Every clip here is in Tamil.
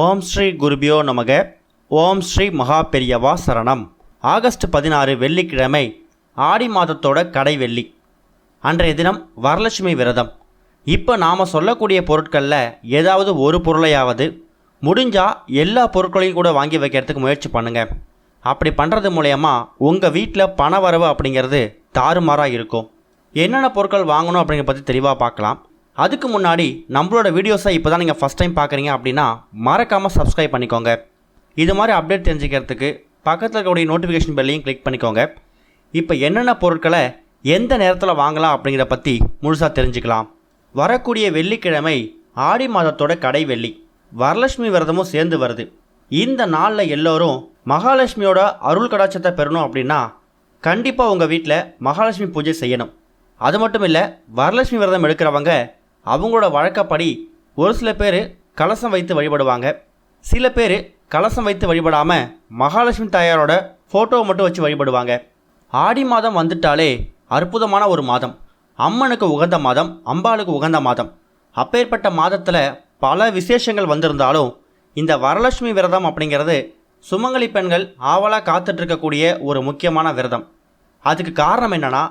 ஓம் ஸ்ரீ குருபியோ நமக. ஓம் ஸ்ரீ மகா பெரியவா சரணம். ஆகஸ்ட் 16 வெள்ளிக்கிழமை, ஆடி மாதத்தோட கடை வெள்ளி. அன்றைய தினம் வரலட்சுமி விரதம். இப்போ நாம் சொல்லக்கூடிய பொருட்களில் ஏதாவது ஒரு பொருளையாவது முடிஞ்சால் எல்லா பொருட்களையும் கூட வாங்கி வைக்கிறதுக்கு முயற்சி பண்ணுங்கள். அப்படி பண்ணுறது மூலயமா உங்கள் வீட்டில் பண வரவு அப்படிங்கிறது தாறுமாறாக இருக்கும். என்னென்ன பொருட்கள் வாங்கணும் அப்படிங்கிற பற்றி தெளிவாக பார்க்கலாம். அதுக்கு முன்னாடி நம்மளோட வீடியோஸை இப்போ தான் நீங்கள் ஃபஸ்ட் டைம் பார்க்குறீங்க அப்படின்னா மறக்காமல் சப்ஸ்கிரைப் பண்ணிக்கோங்க. இது மாதிரி அப்டேட் தெரிஞ்சுக்கிறதுக்கு பக்கத்தில் இருக்கக்கூடிய நோட்டிஃபிகேஷன் பெல்லையும் கிளிக் பண்ணிக்கோங்க. இப்போ என்னென்ன பொருட்களை எந்த நேரத்தில் வாங்கலாம் அப்படிங்கிற பற்றி முழுசாக தெரிஞ்சுக்கலாம். வரக்கூடிய வெள்ளிக்கிழமை ஆடி மாதத்தோட கடை வெள்ளி. வரலட்சுமி விரதமும் சேர்ந்து வருது. இந்த நாளில் எல்லோரும் மகாலட்சுமியோட அருள் கடாட்சத்தை பெறணும் அப்படின்னா கண்டிப்பாக உங்கள் வீட்டில் மகாலட்சுமி பூஜை செய்யணும். அது மட்டும் இல்லை, வரலட்சுமி விரதம் எடுக்கிறவங்க அவங்களோட வழக்கப்படி ஒரு சில பேர் கலசம் வைத்து வழிபடுவாங்க. சில பேர் கலசம் வைத்து வழிபடாமல் மகாலட்சுமி தாயாரோட ஃபோட்டோவை மட்டும் வச்சு வழிபடுவாங்க. ஆடி மாதம் வந்துட்டாலே அற்புதமான ஒரு மாதம். அம்மனுக்கு உகந்த மாதம், அம்பாளுக்கு உகந்த மாதம். அப்பேற்பட்ட மாதத்தில் பல விசேஷங்கள் வந்திருந்தாலும் இந்த வரலட்சுமி விரதம் அப்படிங்கிறது சுமங்கலி பெண்கள் ஆவலாக காத்துட்ருக்கக்கூடிய ஒரு முக்கியமான விரதம். அதுக்கு காரணம் என்னென்னா,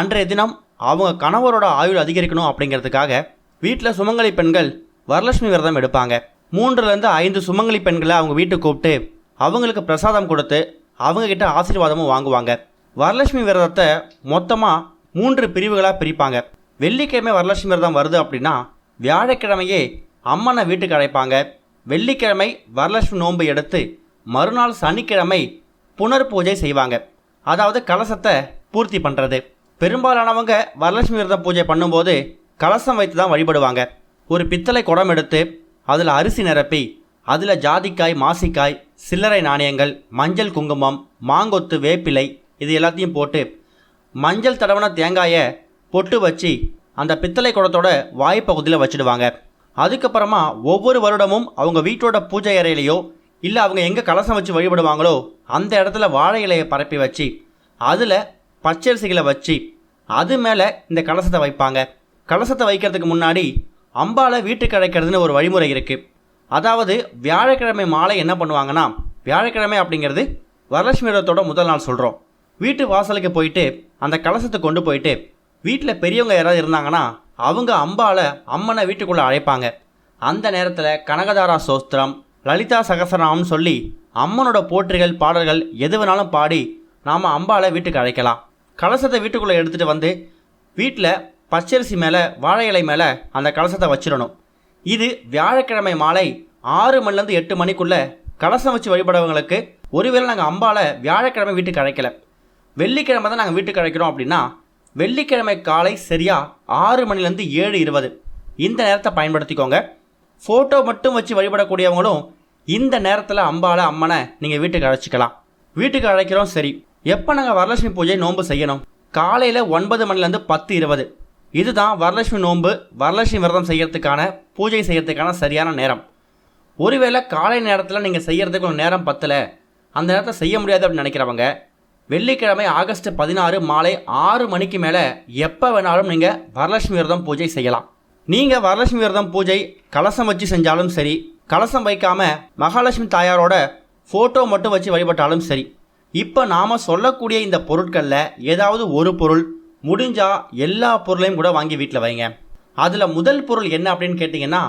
அன்றைய தினம் அவங்க கணவரோட ஆயுள் அதிகரிக்கணும் அப்படிங்கிறதுக்காக வீட்டில் சுமங்கலி பெண்கள் வரலட்சுமி விரதம் எடுப்பாங்க. 3லேருந்து 5 சுமங்கலி பெண்களை அவங்க வீட்டுக்கு கூப்பிட்டு அவங்களுக்கு பிரசாதம் கொடுத்து அவங்கக்கிட்ட ஆசீர்வாதமும் வாங்குவாங்க. வரலட்சுமி விரதத்தை மொத்தமாக 3 பிரிவுகளாக பிரிப்பாங்க. வெள்ளிக்கிழமை வரலட்சுமி விரதம் வருது அப்படின்னா வியாழக்கிழமையே அம்மனை வீட்டுக்கு அழைப்பாங்க. வெள்ளிக்கிழமை வரலட்சுமி நோன்பு எடுத்து மறுநாள் சனிக்கிழமை புனர் பூஜை செய்வாங்க. அதாவது கலசத்தை பூர்த்தி பண்ணுறது. பெரும்பாலானவங்க வரலட்சுமி விரத பூஜை பண்ணும்போது கலசம் வைத்து தான் வழிபடுவாங்க. ஒரு பித்தளை குடம் எடுத்து அதில் அரிசி நிரப்பி அதில் ஜாதிக்காய், மாசிக்காய், சில்லறை நாணயங்கள், மஞ்சள், குங்குமம், மாங்கொத்து, வேப்பிலை இது எல்லாத்தையும் போட்டு மஞ்சள் தடவன தேங்காயை பொட்டு வச்சு அந்த பித்தளை குடத்தோட வாய்ப்பகுதியில் வச்சுடுவாங்க. அதுக்கப்புறமா ஒவ்வொரு வருடமும் அவங்க வீட்டோட பூஜை அறையிலையோ இல்லை அவங்க எங்கே கலசம் வச்சு வழிபடுவாங்களோ அந்த இடத்துல வாழை இலையை பரப்பி வச்சு அதில் பச்சரிசிகளை வச்சு அது மேலே இந்த கலசத்தை வைப்பாங்க. கலசத்தை வைக்கிறதுக்கு முன்னாடி அம்பாளை வீட்டுக்கு அழைக்கிறதுன்னு ஒரு வழிமுறை இருக்குது. அதாவது வியாழக்கிழமை மாலை என்ன பண்ணுவாங்கன்னா, வியாழக்கிழமை அப்படிங்கிறது வரலட்சுமி விரதத்தோட முதல் நாள் சொல்கிறோம். வீட்டு வாசலுக்கு போயிட்டு அந்த கலசத்தை கொண்டு போயிட்டு வீட்டில் பெரியவங்க யாராவது இருந்தாங்கன்னா அவங்க அம்பாளை, அம்மனை வீட்டுக்குள்ளே அழைப்பாங்க. அந்த நேரத்தில் கனகதாரா சோஸ்திரம், லலிதா சகசரநாமம்னு சொல்லி அம்மனோட போற்றிகள், பாடல்கள் எது வேணாலும் பாடி நாம் அம்பாளை வீட்டுக்கு அழைக்கலாம். கலசத்தை வீட்டுக்குள்ளே எடுத்துகிட்டு வந்து வீட்டில் பச்சரிசி மேலே, வாழை இலை மேலே அந்த கலசத்தை வச்சிடணும். இது வியாழக்கிழமை மாலை 6 மணிலேருந்து 8 மணிக்குள்ளே கலசம் வச்சு வழிபடுறவங்களுக்கு. ஒருவேளை நாங்கள் அம்பாளை வியாழக்கிழமை வீட்டுக்கு அழைக்கலை, வெள்ளிக்கிழமை தான் நாங்கள் வீட்டுக்கு அழைக்கிறோம் அப்படின்னா வெள்ளிக்கிழமை காலை சரியாக 6 மணிலேருந்து 7:20 இந்த நேரத்தை பயன்படுத்திக்கோங்க. ஃபோட்டோ மட்டும் வச்சு வழிபடக்கூடியவங்களும் இந்த நேரத்தில் அம்பாளை, அம்மனை நீங்கள் வீட்டுக்கு அழைச்சிக்கலாம். வீட்டுக்கு அழைக்கிறோம் சரி. எப்போ நாங்கள் வரலட்சுமி பூஜை நோன்பு செய்யணும்? காலையில் 9 மணிலேருந்து 10:20 இதுதான் வரலட்சுமி நோன்பு, வரலட்சுமி விரதம் செய்கிறதுக்கான, பூஜை செய்கிறதுக்கான சரியான நேரம். ஒருவேளை காலை நேரத்தில் நீங்கள் செய்கிறதுக்கு ஒரு நேரம் பத்தலை, அந்த நேரத்தை செய்ய முடியாது அப்படின்னு நினைக்கிறவங்க வெள்ளிக்கிழமை ஆகஸ்ட் 16 மாலை 6 மணிக்கு மேலே எப்போ வேணாலும் நீங்கள் வரலட்சுமி விரதம் பூஜை செய்யலாம். நீங்கள் வரலட்சுமி விரதம் பூஜை கலசம் வச்சு செஞ்சாலும் சரி, கலசம் வைக்காமல் மகாலட்சுமி தாயாரோட ஃபோட்டோ மட்டும் வச்சு வழிபட்டாலும் சரி. இப்போ நாம் சொல்லக்கூடிய இந்த பொருட்களில் ஏதாவது ஒரு பொருள் முடிஞ்சால் எல்லா பொருளையும் கூட வாங்கி வீட்டில் வைங்க. அதில் முதல் பொருள் என்ன அப்படின்னு கேட்டிங்கன்னா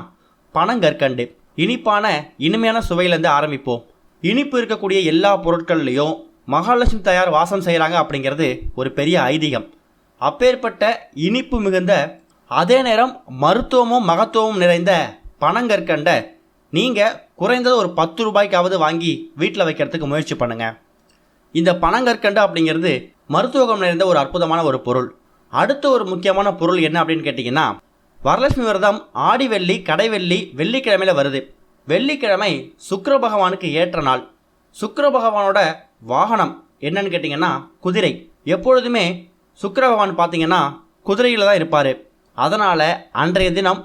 பனங்கற்கண்டு. இனிப்பான இனிமையான சுவையிலேருந்து ஆரம்பிப்போம். இனிப்பு இருக்கக்கூடிய எல்லா பொருட்கள்லையும் மகாலட்சுமி தாயார் வாசம் செய்கிறாங்க அப்படிங்கிறது ஒரு பெரிய ஐதீகம். அப்பேற்பட்ட இனிப்பு மிகுந்த அதே நேரம் மருத்துவமும் மகத்துவமும் நிறைந்த பனங்கற்கண்டை நீங்கள் குறைந்தது ஒரு 10 ரூபாய்க்காவது வாங்கி வீட்டில் வைக்கிறதுக்கு முயற்சி பண்ணுங்கள். இந்த பனங்கற்கண்டு அப்படிங்கிறது மருத்துவகம் நிறைந்த ஒரு அற்புதமான ஒரு பொருள். அடுத்த ஒரு முக்கியமான பொருள் என்ன அப்படின்னு கேட்டிங்கன்னா, வரலட்சுமி விரதம் ஆடி வெள்ளி, கடை வெள்ளி, வெள்ளிக்கிழமையில் வருது. வெள்ளிக்கிழமை சுக்கிர பகவானுக்கு ஏற்ற நாள். சுக்கிர பகவானோட வாகனம் என்னன்னு கேட்டிங்கன்னா குதிரை. எப்பொழுதுமே சுக்கிர பகவான் பார்த்தீங்கன்னா குதிரையில் தான் இருப்பார். அதனால் அன்றைய தினம்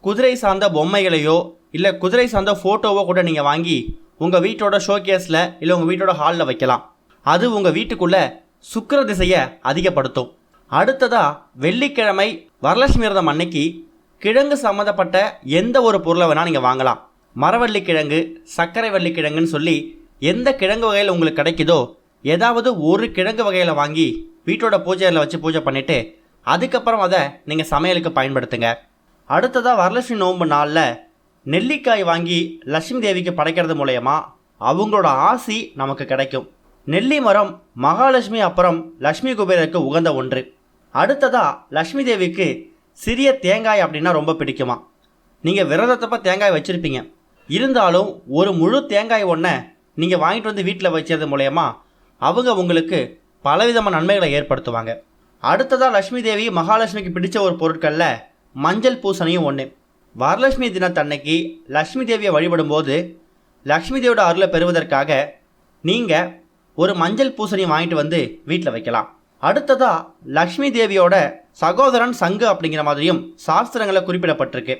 குதிரை சார்ந்த பொம்மைகளையோ இல்லை குதிரை சார்ந்த ஃபோட்டோவோ கூட நீங்கள் வாங்கி உங்கள் வீட்டோட ஷோகேஸில் இல்லை உங்கள் வீட்டோட ஹாலில் வைக்கலாம். அது உங்கள் வீட்டுக்குள்ளே சுக்கிர திசையை அதிகப்படுத்தும். அடுத்ததாக வெள்ளிக்கிழமை வரலட்சுமி விரதம் அன்னைக்கு கிழங்கு சம்மந்தப்பட்ட எந்த ஒரு பொருளை வேணால் நீங்கள் வாங்கலாம். மரவள்ளிக்கிழங்கு, சர்க்கரை வள்ளிக்கிழங்குன்னு சொல்லி எந்த கிழங்கு வகையில் உங்களுக்கு கிடைக்குதோ ஏதாவது ஒரு கிழங்கு வகையில் வாங்கி வீட்டோட பூஜையில் வச்சு பூஜை பண்ணிவிட்டு அதுக்கப்புறம் அதை நீங்கள் சமையலுக்கு பயன்படுத்துங்க. அடுத்ததாக வரலட்சுமி நோன்பு நாளில் நெல்லிக்காய் வாங்கி லட்சுமி தேவிக்கு படைக்கிறது மூலயமா அவங்களோட ஆசி நமக்கு கிடைக்கும். நெல்லி மரம் மகாலட்சுமி அப்புறம் லட்சுமி குபேரருக்கு உகந்த ஒன்று. அடுத்ததாக லட்சுமி தேவிக்கு சிறிய தேங்காய் அப்படின்னா ரொம்ப பிடிக்குமா. நீங்கள் விரதத்தப்போ தேங்காய் வச்சுருப்பீங்க, இருந்தாலும் ஒரு முழு தேங்காய் ஒன்றை நீங்கள் வாங்கிட்டு வந்து வீட்டில் வச்சது மூலயமா அவங்க உங்களுக்கு பலவிதமான நன்மைகளை ஏற்படுத்துவாங்க. அடுத்ததாக லட்சுமி தேவி மகாலட்சுமிக்கு பிடிச்ச ஒரு பொருட்களில் மஞ்சள் பூசணியும் ஒன்று. வரலட்சுமி தினத்தன்னைக்கு லட்சுமி தேவியை வழிபடும்போது லட்சுமி தேவியோட அருளை பெறுவதற்காக நீங்கள் ஒரு மஞ்சள் பூசணி வாங்கிட்டு வந்து வீட்டில் வைக்கலாம். அடுத்ததாக லக்ஷ்மி தேவியோட சகோதரன் சங்கு அப்படிங்கிற மாதிரியும் சாஸ்திரங்களில் குறிப்பிடப்பட்டிருக்கு.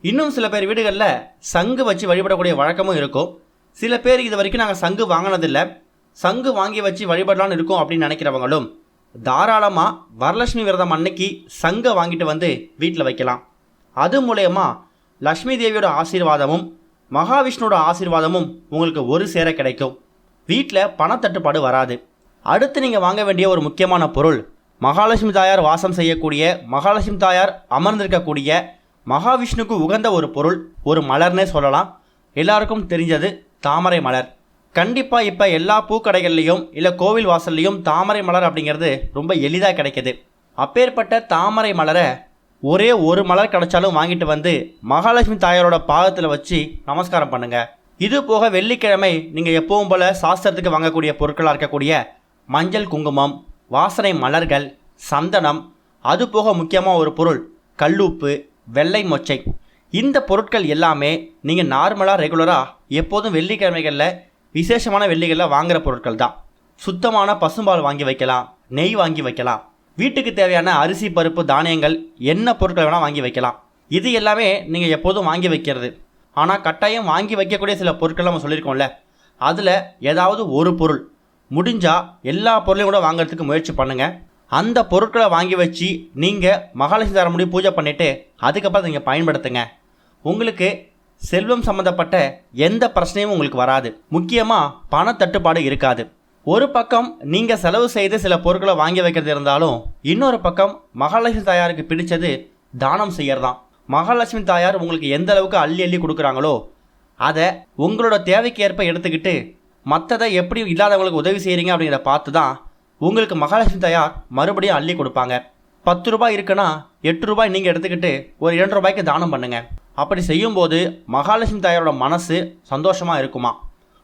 இன்னும் சில பேர் வீடுகளில் சங்கு வச்சு வழிபடக்கூடிய வழக்கமும் இருக்கும். சில பேர் இது வரைக்கும் நாங்கள் சங்கு வாங்கினதில்லை, சங்கு வாங்கி வச்சு வழிபடலான்னு இருக்கோம் அப்படின்னு நினைக்கிறவங்களும் தாராளமாக வரலட்சுமி விரதம் அன்னைக்கு சங்கை வாங்கிட்டு வந்து வீட்டில் வைக்கலாம். அது மூலயமா லக்ஷ்மி தேவியோட ஆசீர்வாதமும் மகாவிஷ்ணுவோட ஆசீர்வாதமும் உங்களுக்கு ஒரு சேர கிடைக்கும். வீட்டில் பணத்தட்டுப்பாடு வராது. அடுத்து நீங்கள் வாங்க வேண்டிய ஒரு முக்கியமான பொருள் மகாலட்சுமி தாயார் வாசம் செய்யக்கூடிய, மகாலட்சுமி தாயார் அமர்ந்திருக்கக்கூடிய மகாவிஷ்ணுக்கு உகந்த ஒரு பொருள், ஒரு மலர்னே சொல்லலாம். எல்லாருக்கும் தெரிஞ்சது தாமரை மலர். கண்டிப்பாக இப்போ எல்லா பூக்கடைகள்லையும் இல்லை கோவில் வாசல்லையும் தாமரை மலர் அப்படிங்கிறது ரொம்ப எளிதாக கிடைக்கிது. அப்பேற்பட்ட தாமரை மலரை ஒரே ஒரு மலர் கிடைச்சாலும் வாங்கிட்டு வந்து மகாலட்சுமி தாயாரோட பாதத்தில் வச்சு நமஸ்காரம் பண்ணுங்கள். இது போக வெள்ளிக்கிழமை நீங்கள் எப்பவும் போல் சாஸ்திரத்துக்கு வாங்கக்கூடிய பொருட்களாக இருக்கக்கூடிய மஞ்சள் குங்குமம், வாசனை மலர்கள், சந்தனம், அது போக முக்கியமாக ஒரு பொருள் கல்லுப்பு, வெள்ளை மொச்சை. இந்த பொருட்கள் எல்லாமே நீங்கள் நார்மலாக ரெகுலராக எப்போதும் வெள்ளிக்கிழமைகளில் விசேஷமான வெள்ளிகளில் வாங்குகிற பொருட்கள் தான். சுத்தமான பசும்பால் வாங்கி வைக்கலாம், நெய் வாங்கி வைக்கலாம், வீட்டுக்கு தேவையான அரிசி பருப்பு தானியங்கள் என்ன பொருட்கள் வேணால் வாங்கி வைக்கலாம். இது எல்லாமே நீங்கள் எப்போதும் வாங்கி வைக்கிறது. ஆனால் கட்டாயம் வாங்கி வைக்கக்கூடிய சில பொருட்கள் நம்ம சொல்லியிருக்கோம்ல, அதில் ஏதாவது ஒரு பொருள் முடிஞ்சால் எல்லா பொருளையும் கூட வாங்கிறதுக்கு முயற்சி பண்ணுங்கள். அந்த பொருட்களை வாங்கி வச்சு நீங்கள் மகாலட்சுமி தாயார் முடி பூஜை பண்ணிவிட்டு அதுக்கப்புறம் நீங்கள் பயன்படுத்துங்க. உங்களுக்கு செல்வம் சம்மந்தப்பட்ட எந்த பிரச்சனையும் உங்களுக்கு வராது. முக்கியமாக பணத்தட்டுப்பாடு இருக்காது. ஒரு பக்கம் நீங்கள் செலவு செய்து சில பொருட்களை வாங்கி வைக்கிறது இருந்தாலும் இன்னொரு பக்கம் மகாலட்சுமி தாயாருக்கு பிடிச்சது தானம் செய்யறதான். மகாலட்சுமி தாயார் உங்களுக்கு எந்த அளவுக்கு அள்ளி அள்ளி கொடுக்குறாங்களோ அதை உங்களோட தேவைக்கு ஏற்ப எடுத்துக்கிட்டு மற்றதை எப்படி இல்லாதவங்களுக்கு உதவி செய்கிறீங்க அப்படிங்கிற பார்த்து தான் உங்களுக்கு மகாலட்சுமி தாயார் மறுபடியும் அள்ளி கொடுப்பாங்க. 10 ரூபாய் இருக்குன்னா 8 ரூபாய் நீங்கள் எடுத்துக்கிட்டு ஒரு 2 ரூபாய்க்கு தானம் பண்ணுங்கள். அப்படி செய்யும்போது மகாலட்சுமி தாயாரோட மனசு சந்தோஷமாக இருக்குமா.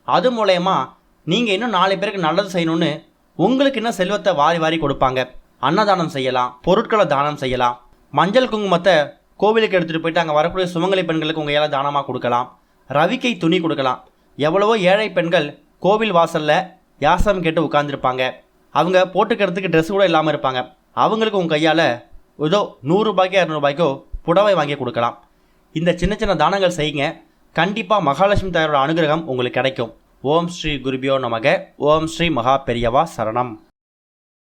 அது மூலயமா நீங்கள் இன்னும் 4 பேருக்கு நல்லது செய்யணும்னு உங்களுக்கு இன்னும் செல்வத்தை வாரி வாரி கொடுப்பாங்க. அன்னதானம் செய்யலாம், பொருட்களை தானம் செய்யலாம். மஞ்சள் குங்குமத்தை கோவிலுக்கு எடுத்துகிட்டு போயிட்டு அங்கே வரக்கூடிய சுமங்கலி பெண்களுக்கு உங்கள் ஏழை தானமாக கொடுக்கலாம். ரவிக்கை துணி கொடுக்கலாம். எவ்வளவோ ஏழை பெண்கள் கோவில் வாசலில் யாசம் கேட்டு உட்காந்துருப்பாங்க. அவங்க போட்டுக்கிறதுக்கு ட்ரெஸ் கூட இல்லாமல் இருப்பாங்க. அவங்களுக்கு உங்கள் கையால் ஏதோ 100 ரூபாய்க்கோ 200 ரூபாய்க்கோ புடவை வாங்கி கொடுக்கலாம். இந்த சின்ன சின்ன தானங்கள் செய்யுங்க. கண்டிப்பாக மகாலட்சுமி தாயாரோட அனுகிரகம் உங்களுக்கு கிடைக்கும். ஓம் ஸ்ரீ குருபியோ நமக. ஓம் ஸ்ரீ மகா பெரியவா சரணம்.